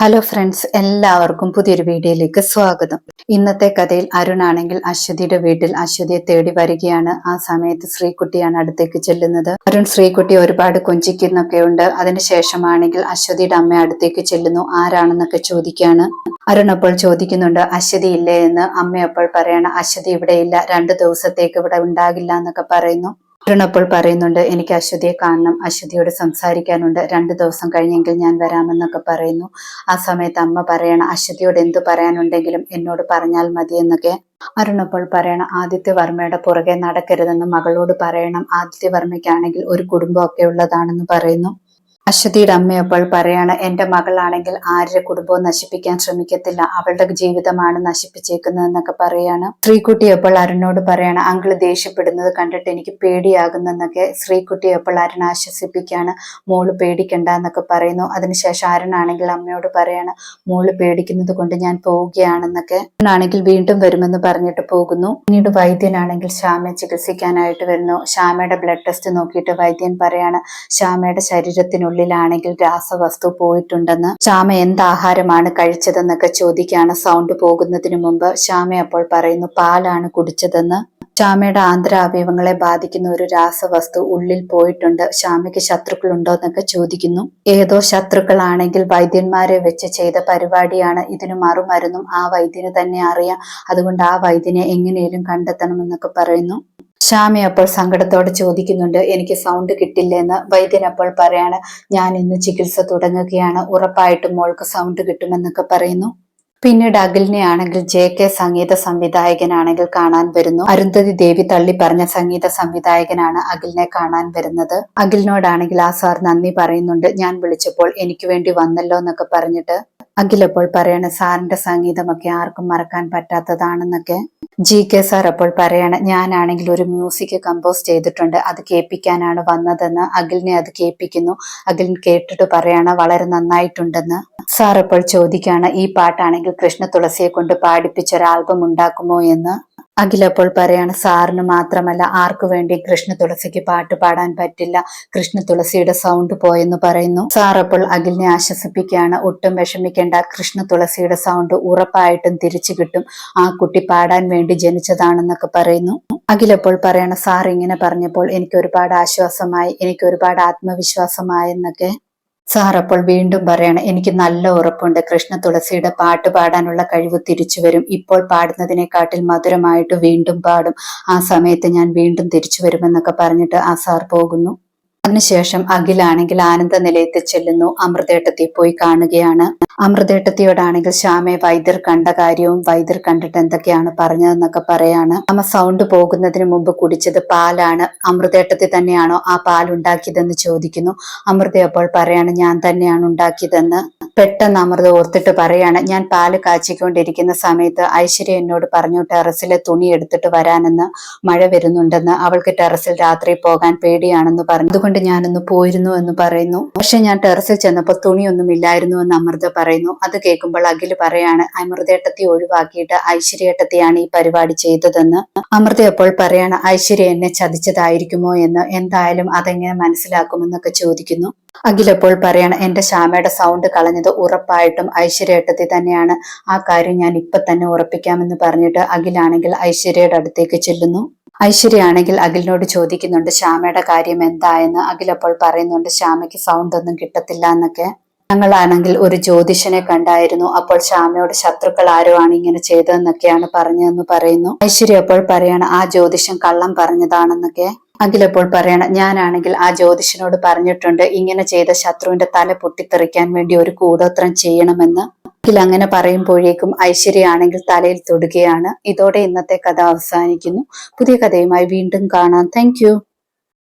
Hello friends, എല്ലാവർക്കും പുതിയൊരു വീഡിയോയിലേക്ക് സ്വാഗതം. ഇന്നത്തെ കഥയിൽ അരുണാണെങ്കിൽ അശ്വതിയുടെ വീട്ടിൽ അശ്വതിയെ തേടി വരികയാണ്. ആ സമയത്ത് ശ്രീകുട്ടിയാണ് അടുത്തേക്ക് ചെല്ലുന്നത്. അരുൺ ശ്രീകുട്ടി ഒരുപാട് കൊഞ്ചിക്കുന്നൊക്കെ ഉണ്ട്. അതിനുശേഷമാണെങ്കിൽ അശ്വതിയുടെ അമ്മ അടുത്തേക്ക് ചെല്ലുന്നു. ആരാണെന്നൊക്കെ ചോദിക്കാണ്. അരുൺ അപ്പോൾ ചോദിക്കുന്നുണ്ട്, അശ്വതി ഇല്ലേ എന്ന്. അമ്മ അപ്പോൾ പറയണ, അശ്വതി ഇവിടെ ഇല്ല, 2 ദിവസത്തേക്ക് ഇവിടെ ഉണ്ടാകില്ല എന്നൊക്കെ പറയുന്നു. അരുൺ അപ്പോൾ പറയുന്നുണ്ട്, എനിക്ക് അശ്വതിയെ കാണണം, അശ്വതിയോട് സംസാരിക്കാനുണ്ട്, 2 ദിവസം കഴിഞ്ഞെങ്കിൽ ഞാൻ വരാമെന്നൊക്കെ പറയുന്നു. ആ സമയത്ത് അമ്മ പറയണ, അശ്വതിയോട് എന്തു പറയാനുണ്ടെങ്കിലും എന്നോട് പറഞ്ഞാൽ മതി എന്നൊക്കെ. അരുൺ അപ്പോൾ പറയണം, ആദിത്യവർമ്മയുടെ പുറകെ നടക്കരുതെന്ന് മകളോട് പറയണം. ആദിത്യവർമ്മയ്ക്കാണെങ്കിൽ ഒരു കുടുംബമൊക്കെ ഉള്ളതാണെന്ന് പറയുന്നു. അശ്വതിയുടെ അമ്മ അപ്പോൾ പറയാണ്, എന്റെ മകളാണെങ്കിൽ ആരുടെ കുടുംബവും നശിപ്പിക്കാൻ ശ്രമിക്കത്തില്ല, അവളുടെ ജീവിതമാണ് നശിപ്പിച്ചേക്കുന്നതെന്നൊക്കെ പറയാണ്. ശ്രീകുട്ടി അപ്പോൾ അരുണിനോട് പറയാണ്, അങ്കിള് ദേഷ്യപ്പെടുന്നത് കണ്ടിട്ട് എനിക്ക് പേടിയാകുന്നെന്നൊക്കെ. ശ്രീകുട്ടി അപ്പോൾ അരുൺ ആശ്വസിപ്പിക്കാണ്, മോള് പേടിക്കണ്ട എന്നൊക്കെ പറയുന്നു. അതിനുശേഷം അരുണാണെങ്കിൽ അമ്മയോട് പറയാണ്, മോള് പേടിക്കുന്നത് കൊണ്ട് ഞാൻ പോവുകയാണെന്നൊക്കെ. അരുണാണെങ്കിൽ വീണ്ടും വരുമെന്ന് പറഞ്ഞിട്ട് പോകുന്നു. പിന്നീട് വൈദ്യനാണെങ്കിൽ ശ്യാമയെ ചികിത്സിക്കാനായിട്ട് വരുന്നു. ശ്യാമയുടെ ബ്ലഡ് ടെസ്റ്റ് നോക്കിയിട്ട് വൈദ്യൻ പറയാണ്, ശ്യാമയുടെ ശരീരത്തിനുള്ളിലാണെങ്കിൽ രാസവസ്തു പോയിട്ടുണ്ടെന്ന്. ശ്യാമ എന്ത് ആഹാരമാണ് കഴിച്ചതെന്നൊക്കെ ചോദിക്കാണ്. സൗണ്ട് പോകുന്നതിന് മുമ്പ് ശ്യാമ അപ്പോൾ പറയുന്നു, പാലാണ് കുടിച്ചതെന്ന്. ശ്യാമയുടെ ആന്തരാവയവങ്ങളെ ബാധിക്കുന്ന ഒരു രാസവസ്തു ഉള്ളിൽ പോയിട്ടുണ്ട്. ശ്യാമയ്ക്ക് ശത്രുക്കളുണ്ടോ എന്നൊക്കെ ചോദിക്കുന്നു. ഏതോ ശത്രുക്കളാണെങ്കിൽ വൈദ്യന്മാരെ വെച്ച് ചെയ്ത പരിപാടിയാണ്. ഇതിന് മറുമരുന്നും ആ വൈദ്യന് തന്നെ അറിയാം. അതുകൊണ്ട് ആ വൈദ്യനെ എങ്ങനെയും കണ്ടെത്തണമെന്നൊക്കെ പറയുന്നു. ശ്യാമ അപ്പോൾ സങ്കടത്തോടെ ചോദിക്കുന്നുണ്ട്, എനിക്ക് സൗണ്ട് കിട്ടില്ലെന്ന്. വൈദ്യൻ അപ്പോൾ പറയാണ്, ഞാൻ ഇന്ന് ചികിത്സ തുടങ്ങുകയാണ്, ഉറപ്പായിട്ടും മോൾക്ക് സൗണ്ട് കിട്ടുമെന്നൊക്കെ പറയുന്നു. പിന്നീട് അഖിലിനെ ആണെങ്കിൽ JK സംഗീത സംവിധായകനാണെങ്കിൽ കാണാൻ വരുന്നു. അരുന്ധതി ദേവി തള്ളി പറഞ്ഞ സംഗീത സംവിധായകനാണ് അഖിലിനെ കാണാൻ വരുന്നത്. അഖിലിനോടാണെങ്കിൽ ആ സാർ നന്ദി പറയുന്നുണ്ട്, ഞാൻ വിളിച്ചപ്പോൾ എനിക്ക് വേണ്ടി വന്നല്ലോ എന്നൊക്കെ പറഞ്ഞിട്ട്. അഖിൽ അപ്പോൾ പറയാണ്, സാറിന്റെ സംഗീതമൊക്കെ ആർക്കും മറക്കാൻ പറ്റാത്തതാണെന്നൊക്കെ. JK സാർ അപ്പോൾ പറയാണ്, ഞാനാണെങ്കിൽ ഒരു മ്യൂസിക് കമ്പോസ് ചെയ്തിട്ടുണ്ട്, അത് കേൾപ്പിക്കാനാണ് വന്നതെന്ന്. അഖിലിനെ അത് കേൾപ്പിക്കുന്നു. അഖിൽ കേട്ടിട്ട് പറയാണ്, വളരെ നന്നായിട്ടുണ്ടെന്ന്. സാർ അപ്പോൾ ചോദിക്കാണ്, ഈ പാട്ടാണെങ്കിൽ കൃഷ്ണ തുളസിയെ കൊണ്ട് പാടിപ്പിച്ചൊരു ആൽബം ഉണ്ടാക്കുമോ എന്ന്. അഖിൽ അപ്പോൾ പറയാണ്, സാറിന് മാത്രമല്ല ആർക്കു വേണ്ടി കൃഷ്ണ തുളസിക്ക് പാട്ട് പാടാൻ പറ്റില്ല, കൃഷ്ണ തുളസിയുടെ സൗണ്ട് പോയെന്ന് പറയുന്നു. സാർ അപ്പോൾ അഖിലിനെ ആശ്വസിപ്പിക്കുകയാണ്, ഒട്ടും വിഷമിക്കേണ്ട, കൃഷ്ണ തുളസിയുടെ സൗണ്ട് ഉറപ്പായിട്ടും തിരിച്ചു കിട്ടും, ആ കുട്ടി പാടാൻ വേണ്ടി ജനിച്ചതാണെന്നൊക്കെ പറയുന്നു. അഖിൽ അപ്പോൾ പറയണ, സാർ ഇങ്ങനെ പറഞ്ഞപ്പോൾ എനിക്ക് ഒരുപാട് ആശ്വാസമായി, എനിക്ക് ഒരുപാട് ആത്മവിശ്വാസമായെന്നൊക്കെ. സാർ അപ്പോൾ വീണ്ടും പറയാണ്, എനിക്ക് നല്ല ഉറപ്പുണ്ട്, കൃഷ്ണ തുളസിയുടെ പാട്ട് പാടാനുള്ള കഴിവ് തിരിച്ചു വരും, ഇപ്പോൾ പാടുന്നതിനെക്കാട്ടിൽ മധുരമായിട്ട് വീണ്ടും പാടും, ആ സമയത്ത് ഞാൻ വീണ്ടും തിരിച്ചു വരുമെന്നൊക്കെ പറഞ്ഞിട്ട് ആ സാർ പോകുന്നു. അതിനുശേഷം അഖിലാണെങ്കിൽ ആനന്ദ നിലയത്തിൽ ചെല്ലുന്നു. അമൃതേട്ടത്തെ പോയി കാണുകയാണ്. അമൃതേട്ടത്തിയോടാണെങ്കിൽ ശ്യാമയെ വൈദ്യർ കണ്ട കാര്യവും വൈദ്യർ കണ്ടിട്ട് എന്തൊക്കെയാണ് പറഞ്ഞതെന്നൊക്കെ പറയാണ്. അമ്മ സൗണ്ട് പോകുന്നതിന് മുമ്പ് കുടിച്ചത് പാലാണ്, അമൃതേട്ടത്തി തന്നെയാണോ ആ പാൽ ഉണ്ടാക്കിയതെന്ന് ചോദിക്കുന്നു. അമൃത അപ്പോൾ പറയാണ്, ഞാൻ തന്നെയാണ് ഉണ്ടാക്കിയതെന്ന്. പെട്ടെന്ന് അമൃത ഓർത്തിട്ട് പറയാണ്, ഞാൻ പാല് കാച്ചിക്കൊണ്ടിരിക്കുന്ന സമയത്ത് ഐശ്വര്യ എന്നോട് പറഞ്ഞു ടെറസിലെ തുണി എടുത്തിട്ട് വരാനെന്ന്, മഴ വരുന്നുണ്ടെന്ന്, അവൾക്ക് ടെറസിൽ രാത്രി പോകാൻ പേടിയാണെന്ന് പറഞ്ഞു, അതുകൊണ്ട് ഞാനൊന്ന് പോയിരുന്നു എന്ന് പറയുന്നു. പക്ഷെ ഞാൻ ടെറസിൽ ചെന്നപ്പോൾ തുണിയൊന്നും ഇല്ലായിരുന്നു എന്ന് അമൃത പറയുന്നു. അത് കേൾക്കുമ്പോൾ അഖിൽ പറയാണ്, അമൃതേട്ടത്തെ ഒഴിവാക്കിയിട്ട് ഐശ്വര്യേട്ടത്തെയാണ് ഈ പരിപാടി ചെയ്തതെന്ന്. അമൃത അപ്പോൾ പറയാണ്, ഐശ്വര്യ എന്നെ ചതിച്ചതായിരിക്കുമോ എന്ന്, എന്തായാലും അതെങ്ങനെ മനസ്സിലാക്കുമെന്നൊക്കെ ചോദിക്കുന്നു. അഖിൽ അപ്പോൾ പറയാണ്, എന്റെ ശ്യാമയുടെ സൗണ്ട് കളഞ്ഞത് ഉറപ്പായിട്ടും ഐശ്വര്യേട്ടത്തി തന്നെയാണ്, ആ കാര്യം ഞാൻ ഇപ്പൊ തന്നെ ഉറപ്പിക്കാമെന്ന് പറഞ്ഞിട്ട് അഖിലാണെങ്കിൽ ഐശ്വര്യയുടെ അടുത്തേക്ക് ചെല്ലുന്നു. ഐശ്വര്യ ആണെങ്കിൽ അഖിലിനോട് ചോദിക്കുന്നുണ്ട്, ശ്യാമയുടെ കാര്യം എന്തായെന്ന്. അഖിൽ അപ്പോൾ പറയുന്നുണ്ട്, ശ്യാമയ്ക്ക് സൗണ്ട് ഒന്നും കിട്ടത്തില്ല എന്നൊക്കെ. ഞങ്ങളാണെങ്കിൽ ഒരു ജ്യോതിഷനെ കണ്ടായിരുന്നു, അപ്പോൾ ശ്യാമയോട് ശത്രുക്കൾ ആരോ ആണ് ഇങ്ങനെ ചെയ്തതെന്നൊക്കെയാണ് പറഞ്ഞതെന്ന് പറയുന്നു. ഐശ്വര്യ അപ്പോൾ പറയാണ്, ആ ജ്യോതിഷൻ കള്ളം പറഞ്ഞതാണെന്നൊക്കെ. അഖിൽ അപ്പോൾ പറയണം, ഞാനാണെങ്കിൽ ആ ജ്യോതിഷനോട് പറഞ്ഞിട്ടുണ്ട്, ഇങ്ങനെ ചെയ്ത ശത്രുവിന്റെ തല പൊട്ടിത്തെറിക്കാൻ വേണ്ടി ഒരു കൂടോത്രം ചെയ്യണമെന്ന്. അഖിൽ അങ്ങനെ പറയുമ്പോഴേക്കും ഐശ്വര്യ ആണെങ്കിൽ തലയിൽ തൊടുകയാണ്. ഇതോടെ ഇന്നത്തെ കഥ അവസാനിക്കുന്നു. പുതിയ കഥയുമായി വീണ്ടും കാണാം. താങ്ക്